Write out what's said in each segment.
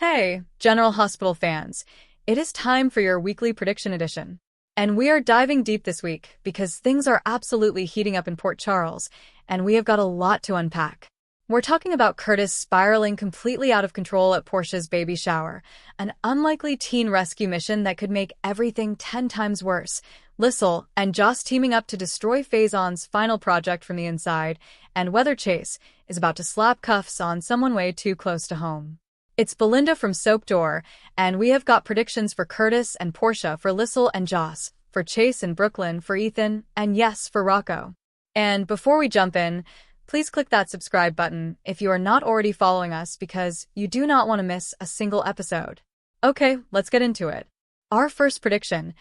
Hey, General Hospital fans, it is time for your weekly prediction edition. And we are diving deep this week because things are absolutely heating up in Port Charles, and we have got a lot to unpack. We're talking about Curtis spiraling completely out of control at Portia's baby shower, an unlikely teen rescue mission that could make everything 10 times worse, Lissel and Joss teaming up to destroy Faison's final project from the inside, and Weather Chase is about to slap cuffs on someone way too close to home. It's Belinda from Soap Door, and we have got predictions for Curtis and Portia, for Lissel and Joss, for Chase and Brooklyn, for Ethan, and yes, for Rocco. And before we jump in, please click that subscribe button if you are not already following us because you do not want to miss a single episode. Okay, let's get into it. Our first prediction: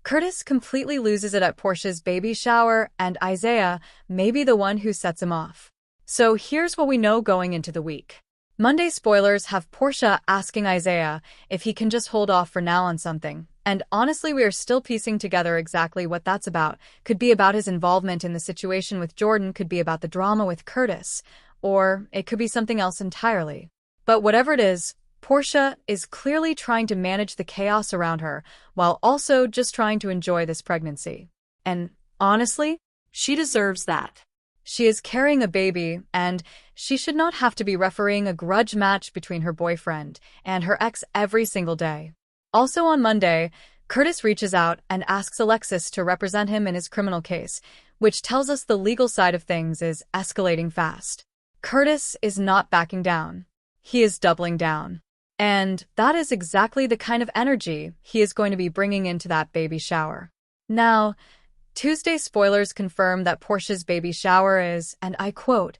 Curtis completely loses it at Portia's baby shower, and Isaiah may be the one who sets him off. So here's what we know going into the week. Monday spoilers have Portia asking Isaiah if he can just hold off for now on something, and honestly we are still piecing together exactly what that's about. Could be about his involvement in the situation with Jordan, could be about the drama with Curtis, or it could be something else entirely. But whatever it is, Portia is clearly trying to manage the chaos around her, while also just trying to enjoy this pregnancy. And honestly, she deserves that. She is carrying a baby, and she should not have to be refereeing a grudge match between her boyfriend and her ex every single day. Also on Monday, Curtis reaches out and asks Alexis to represent him in his criminal case, which tells us the legal side of things is escalating fast. Curtis is not backing down. He is doubling down. And that is exactly the kind of energy he is going to be bringing into that baby shower. Now, Tuesday spoilers confirm that Portia's baby shower is, and I quote,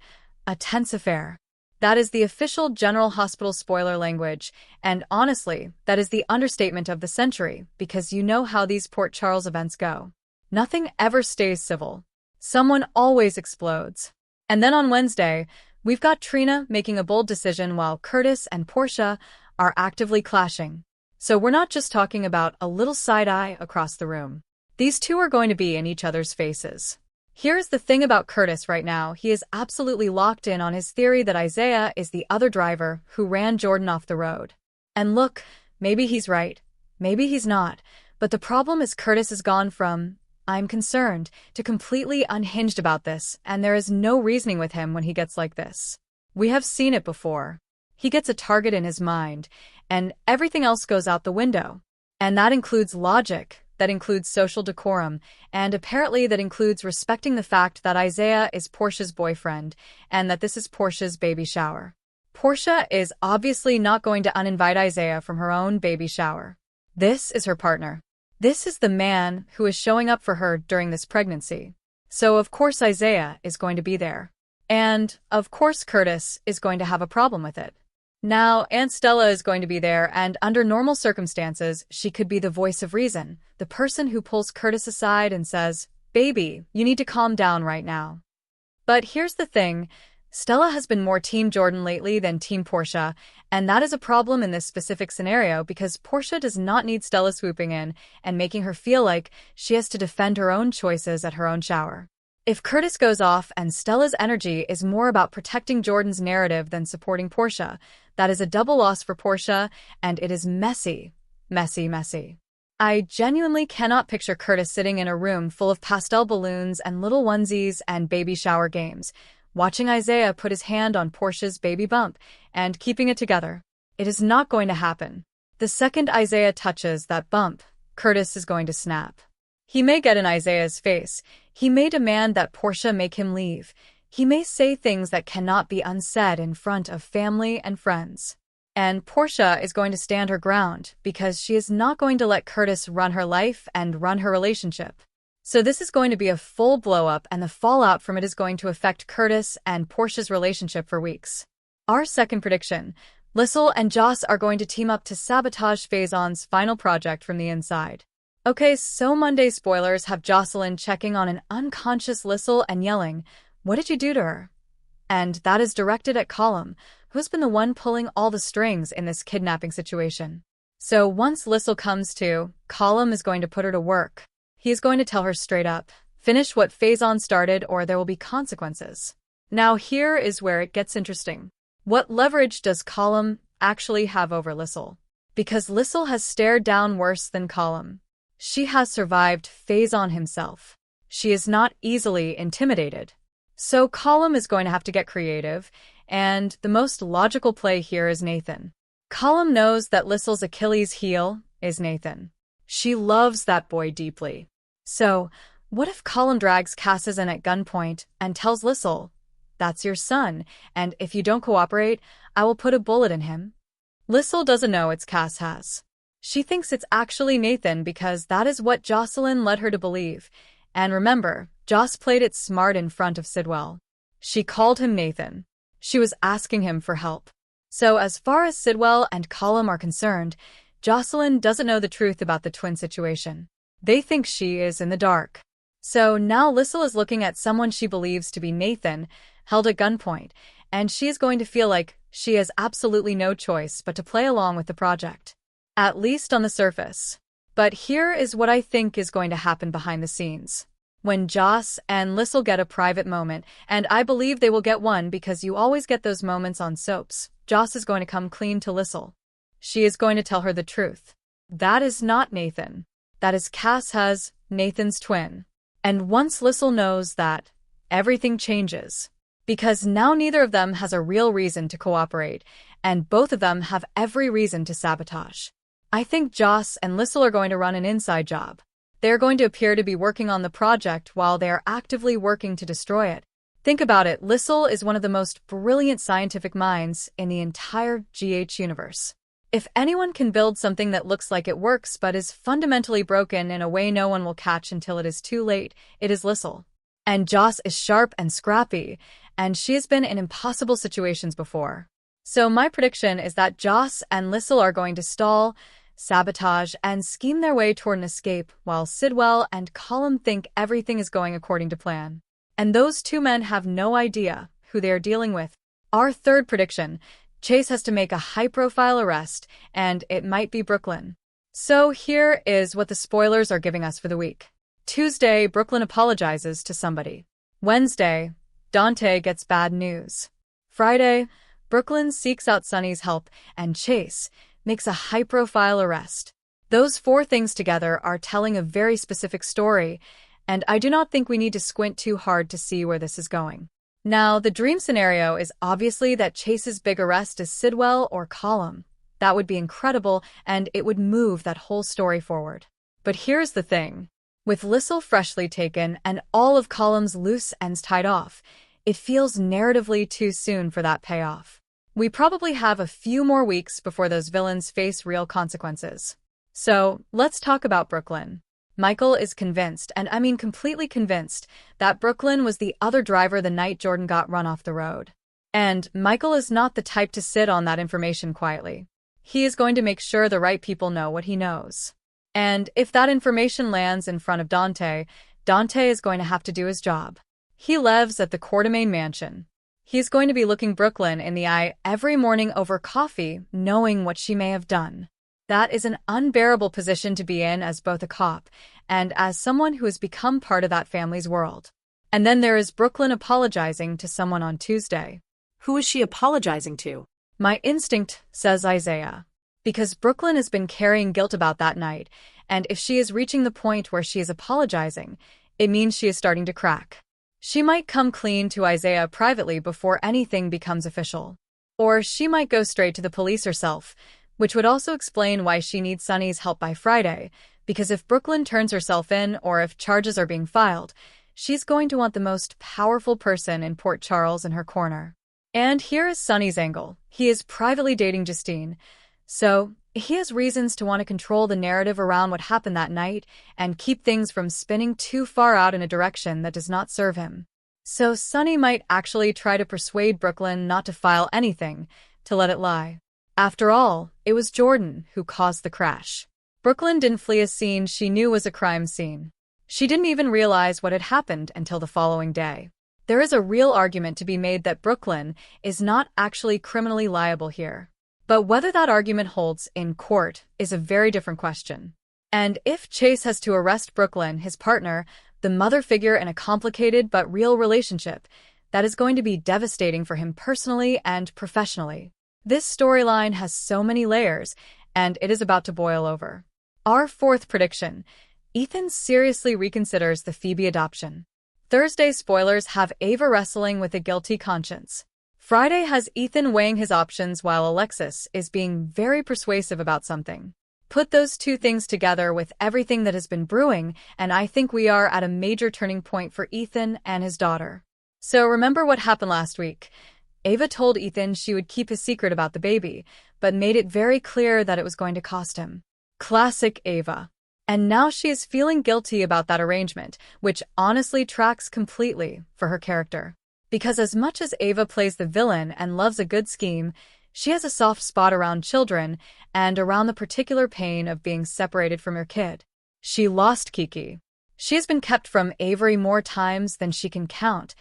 a tense affair. That is the official General Hospital spoiler language, and honestly, that is the understatement of the century, because you know how these Port Charles events go. Nothing ever stays civil. Someone always explodes. And then on Wednesday, we've got Trina making a bold decision while Curtis and Portia are actively clashing. So we're not just talking about a little side-eye across the room. These two are going to be in each other's faces. Here's the thing about Curtis right now: he is absolutely locked in on his theory that Isaiah is the other driver who ran Jordan off the road. And look, maybe he's right, maybe he's not, but the problem is Curtis has gone from, "I'm concerned," to completely unhinged about this, and there is no reasoning with him when he gets like this. We have seen it before. He gets a target in his mind, and everything else goes out the window. And that includes logic. That includes social decorum, and apparently that includes respecting the fact that Isaiah is Portia's boyfriend, and that this is Portia's baby shower. Portia is obviously not going to uninvite Isaiah from her own baby shower. This is her partner. This is the man who is showing up for her during this pregnancy. So of course Isaiah is going to be there. And of course Curtis is going to have a problem with it. Now, Aunt Stella is going to be there, and under normal circumstances, she could be the voice of reason, the person who pulls Curtis aside and says, "Baby, you need to calm down right now." But here's the thing: Stella has been more Team Jordan lately than Team Portia, and that is a problem in this specific scenario because Portia does not need Stella swooping in and making her feel like she has to defend her own choices at her own shower. If Curtis goes off and Stella's energy is more about protecting Jordan's narrative than supporting Portia, that is a double loss for Portia, and it is messy, messy, messy. I genuinely cannot picture Curtis sitting in a room full of pastel balloons and little onesies and baby shower games, watching Isaiah put his hand on Portia's baby bump and keeping it together. It is not going to happen. The second Isaiah touches that bump, Curtis is going to snap. He may get in Isaiah's face. He may demand that Portia make him leave. He may say things that cannot be unsaid in front of family and friends. And Portia is going to stand her ground because she is not going to let Curtis run her life and run her relationship. So this is going to be a full blow-up, and the fallout from it is going to affect Curtis and Portia's relationship for weeks. Our second prediction: Lissel and Joss are going to team up to sabotage Faison's final project from the inside. Okay, so Monday spoilers have Jocelyn checking on an unconscious Lissel and yelling, "What did you do to her?" And that is directed at Colum, who's been the one pulling all the strings in this kidnapping situation. So once Lissel comes to, Colum is going to put her to work. He is going to tell her straight up, finish what Faison started or there will be consequences. Now here is where it gets interesting. What leverage does Colum actually have over Lissel. Because Lissel has stared down worse than Colum. She has survived Faison himself. She is not easily intimidated. So Colum is going to have to get creative, and the most logical play here is Nathan. Colum knows that Lissel's Achilles' heel is Nathan. She loves that boy deeply. So, what if Colum drags Cass in at gunpoint and tells Lissel, "That's your son, and if you don't cooperate, I will put a bullet in him"? Lissel doesn't know it's Cass has. She thinks it's actually Nathan because that is what Jocelyn led her to believe. And remember, Joss played it smart in front of Sidwell. She called him Nathan. She was asking him for help. So as far as Sidwell and Colum are concerned, Jocelyn doesn't know the truth about the twin situation. They think she is in the dark. So now Lissel is looking at someone she believes to be Nathan, held at gunpoint, and she is going to feel like she has absolutely no choice but to play along with the project. At least on the surface. But here is what I think is going to happen behind the scenes. When Joss and Lissel get a private moment, and I believe they will get one because you always get those moments on soaps, Joss is going to come clean to Lissel. She is going to tell her the truth. That is not Nathan. That is Cass has Nathan's twin. And once Lissel knows that, everything changes. Because now neither of them has a real reason to cooperate, and both of them have every reason to sabotage. I think Joss and Lissel are going to run an inside job. They are going to appear to be working on the project while they are actively working to destroy it. Think about it, Lissel is one of the most brilliant scientific minds in the entire GH universe. If anyone can build something that looks like it works but is fundamentally broken in a way no one will catch until it is too late, it is Lissel. And Joss is sharp and scrappy, and she has been in impossible situations before. So my prediction is that Joss and Lissel are going to stall, sabotage, and scheme their way toward an escape while Sidwell and Colum think everything is going according to plan. And those two men have no idea who they are dealing with. Our third prediction, Chase has to make a high-profile arrest, and it might be Brooklyn. So here is what the spoilers are giving us for the week. Tuesday, Brooklyn apologizes to somebody. Wednesday, Dante gets bad news. Friday, Brooklyn seeks out Sonny's help, and Chase makes a high-profile arrest. Those four things together are telling a very specific story, and I do not think we need to squint too hard to see where this is going. Now, the dream scenario is obviously that Chase's big arrest is Sidwell or Colum. That would be incredible, and it would move that whole story forward. But here's the thing. With Lissel freshly taken and all of Colum's loose ends tied off, it feels narratively too soon for that payoff. We probably have a few more weeks before those villains face real consequences. So, let's talk about Brooklyn. Michael is convinced, and I mean completely convinced, that Brooklyn was the other driver the night Jordan got run off the road. And Michael is not the type to sit on that information quietly. He is going to make sure the right people know what he knows. And if that information lands in front of Dante, Dante is going to have to do his job. He lives at the Quartermain mansion. He's going to be looking Brooklyn in the eye every morning over coffee, knowing what she may have done. That is an unbearable position to be in as both a cop and as someone who has become part of that family's world. And then there is Brooklyn apologizing to someone on Tuesday. Who is she apologizing to? My instinct says Isaiah. Because Brooklyn has been carrying guilt about that night, and if she is reaching the point where she is apologizing, it means she is starting to crack. She might come clean to Isaiah privately before anything becomes official. Or she might go straight to the police herself, which would also explain why she needs Sonny's help by Friday, because if Brooklyn turns herself in or if charges are being filed, she's going to want the most powerful person in Port Charles in her corner. And here is Sonny's angle. He is privately dating Justine, so he has reasons to want to control the narrative around what happened that night and keep things from spinning too far out in a direction that does not serve him. So Sonny might actually try to persuade Brooklyn not to file anything, to let it lie. After all, it was Jordan who caused the crash. Brooklyn didn't flee a scene she knew was a crime scene. She didn't even realize what had happened until the following day. There is a real argument to be made that Brooklyn is not actually criminally liable here. But whether that argument holds in court is a very different question. And if Chase has to arrest Brooklyn, his partner, the mother figure in a complicated but real relationship, that is going to be devastating for him personally and professionally. This storyline has so many layers, and it is about to boil over. Our fourth prediction: Ethan seriously reconsiders the Phoebe adoption. Thursday spoilers have Ava wrestling with a guilty conscience. Friday has Ethan weighing his options while Alexis is being very persuasive about something. Put those two things together with everything that has been brewing, and I think we are at a major turning point for Ethan and his daughter. So remember what happened last week. Ava told Ethan she would keep his secret about the baby, but made it very clear that it was going to cost him. Classic Ava. And now she is feeling guilty about that arrangement, which honestly tracks completely for her character. Because as much as Ava plays the villain and loves a good scheme, she has a soft spot around children and around the particular pain of being separated from her kid. She lost Kiki. She has been kept from Avery more times than she can count,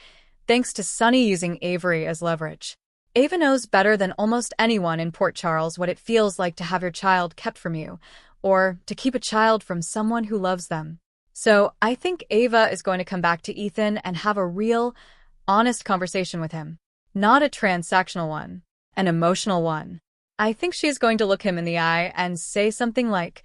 thanks to Sunny using Avery as leverage. Ava knows better than almost anyone in Port Charles what it feels like to have your child kept from you, or to keep a child from someone who loves them. So I think Ava is going to come back to Ethan and have a real, honest conversation with him. Not a transactional one, an emotional one. I think she is going to look him in the eye and say something like,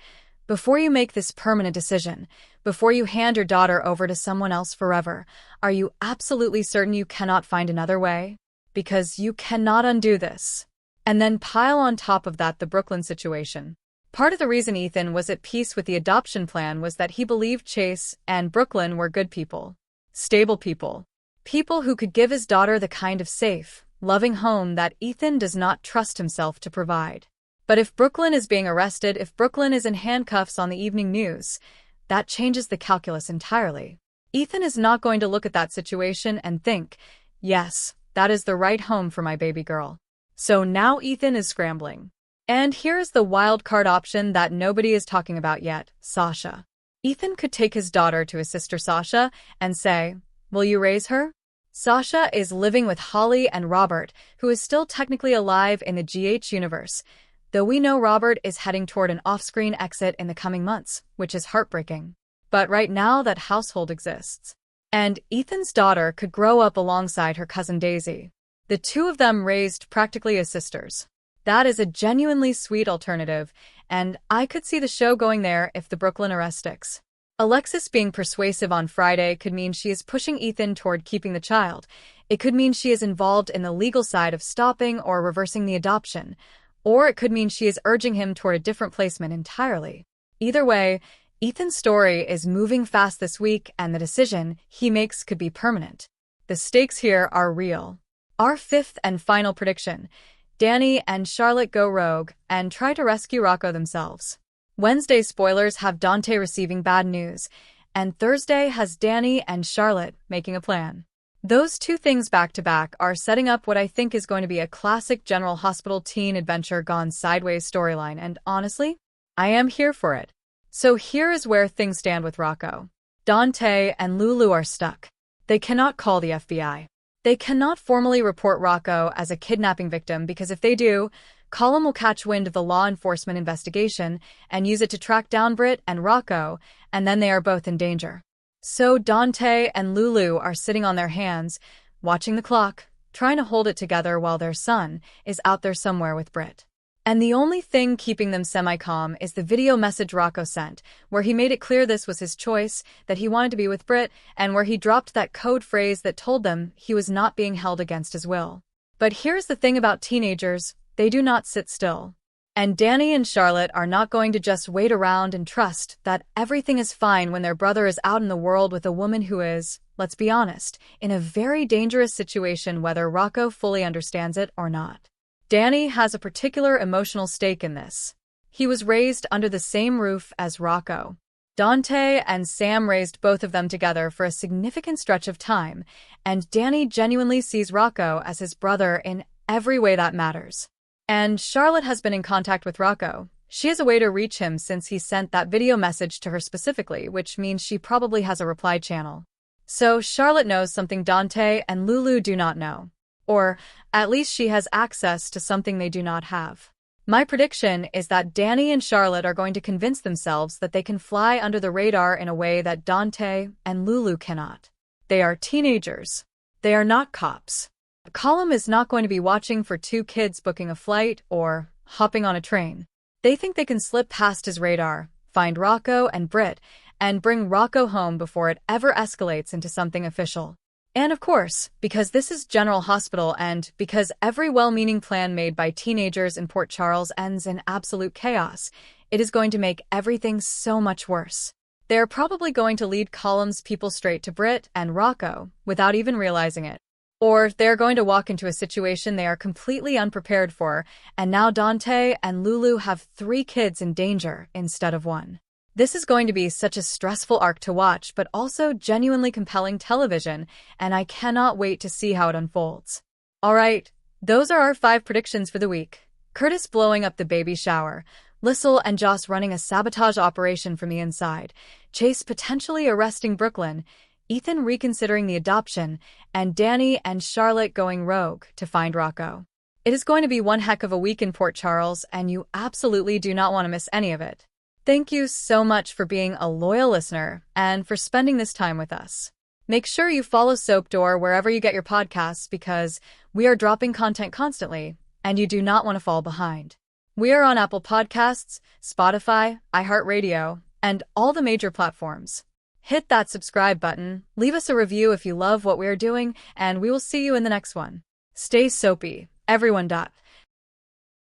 "Before you make this permanent decision, before you hand your daughter over to someone else forever, are you absolutely certain you cannot find another way? Because you cannot undo this." And then pile on top of that the Brooklyn situation. Part of the reason Ethan was at peace with the adoption plan was that he believed Chase and Brooklyn were good people, stable people, people who could give his daughter the kind of safe, loving home that Ethan does not trust himself to provide. But if Brooklyn is being arrested, if Brooklyn is in handcuffs on the evening news, that changes the calculus entirely. Ethan is not going to look at that situation and think, "Yes, that is the right home for my baby girl." So now Ethan is scrambling. And here's the wild card option that nobody is talking about yet: Sasha. Ethan could take his daughter to his sister Sasha and say, "Will you raise her?" Sasha is living with Holly and Robert, who is still technically alive in the GH universe, though we know Robert is heading toward an off-screen exit in the coming months, which is heartbreaking. But right now that household exists. And Ethan's daughter could grow up alongside her cousin Daisy. The two of them raised practically as sisters. That is a genuinely sweet alternative, and I could see the show going there if the Brooklyn arrest sticks. Alexis being persuasive on Friday could mean she is pushing Ethan toward keeping the child. It could mean she is involved in the legal side of stopping or reversing the adoption. Or it could mean she is urging him toward a different placement entirely. Either way, Ethan's story is moving fast this week, and the decision he makes could be permanent. The stakes here are real. Our fifth and final prediction: Danny and Charlotte go rogue and try to rescue Rocco themselves. Wednesday spoilers have Dante receiving bad news, and Thursday has Danny and Charlotte making a plan. Those two things back to back are setting up what I think is going to be a classic General Hospital teen adventure gone sideways storyline, and honestly, I am here for it. So here is where things stand with Rocco. Dante and Lulu are stuck. They cannot call the FBI. They cannot formally report Rocco as a kidnapping victim because if they do, Colin will catch wind of the law enforcement investigation and use it to track down Britt and Rocco, and then they are both in danger. So Dante and Lulu are sitting on their hands, watching the clock, trying to hold it together while their son is out there somewhere with Britt. And the only thing keeping them semi-calm is the video message Rocco sent, where he made it clear this was his choice, that he wanted to be with Britt, and where he dropped that code phrase that told them he was not being held against his will. But here's the thing about teenagers: they do not sit still. And Danny and Charlotte are not going to just wait around and trust that everything is fine when their brother is out in the world with a woman who is, let's be honest, in a very dangerous situation whether Rocco fully understands it or not. Danny has a particular emotional stake in this. He was raised under the same roof as Rocco. Dante and Sam raised both of them together for a significant stretch of time, and Danny genuinely sees Rocco as his brother in every way that matters. And Charlotte has been in contact with Rocco. She has a way to reach him since he sent that video message to her specifically, which means she probably has a reply channel. So Charlotte knows something Dante and Lulu do not know. Or, at least she has access to something they do not have. My prediction is that Danny and Charlotte are going to convince themselves that they can fly under the radar in a way that Dante and Lulu cannot. They are teenagers. They are not cops. The column is not going to be watching for two kids booking a flight or hopping on a train. They think they can slip past his radar, find Rocco and Britt, and bring Rocco home before it ever escalates into something official. And of course, because this is General Hospital and because every well-meaning plan made by teenagers in Port Charles ends in absolute chaos, it is going to make everything so much worse. They are probably going to lead column's people straight to Britt and Rocco without even realizing it. Or they're going to walk into a situation they are completely unprepared for, and now Dante and Lulu have 3 kids in danger instead of 1. This is going to be such a stressful arc to watch, but also genuinely compelling television, and I cannot wait to see how it unfolds. Alright, those are our 5 predictions for the week. Curtis blowing up the baby shower, Lissel and Joss running a sabotage operation from the inside, Chase potentially arresting Brooklyn, Ethan reconsidering the adoption, and Danny and Charlotte going rogue to find Rocco. It is going to be one heck of a week in Port Charles, and you absolutely do not want to miss any of it. Thank you so much for being a loyal listener and for spending this time with us. Make sure you follow Soap Door wherever you get your podcasts because we are dropping content constantly, and you do not want to fall behind. We are on Apple Podcasts, Spotify, iHeartRadio, and all the major platforms. Hit that subscribe button, leave us a review if you love what we are doing, and we will see you in the next one. Stay soapy, everyone.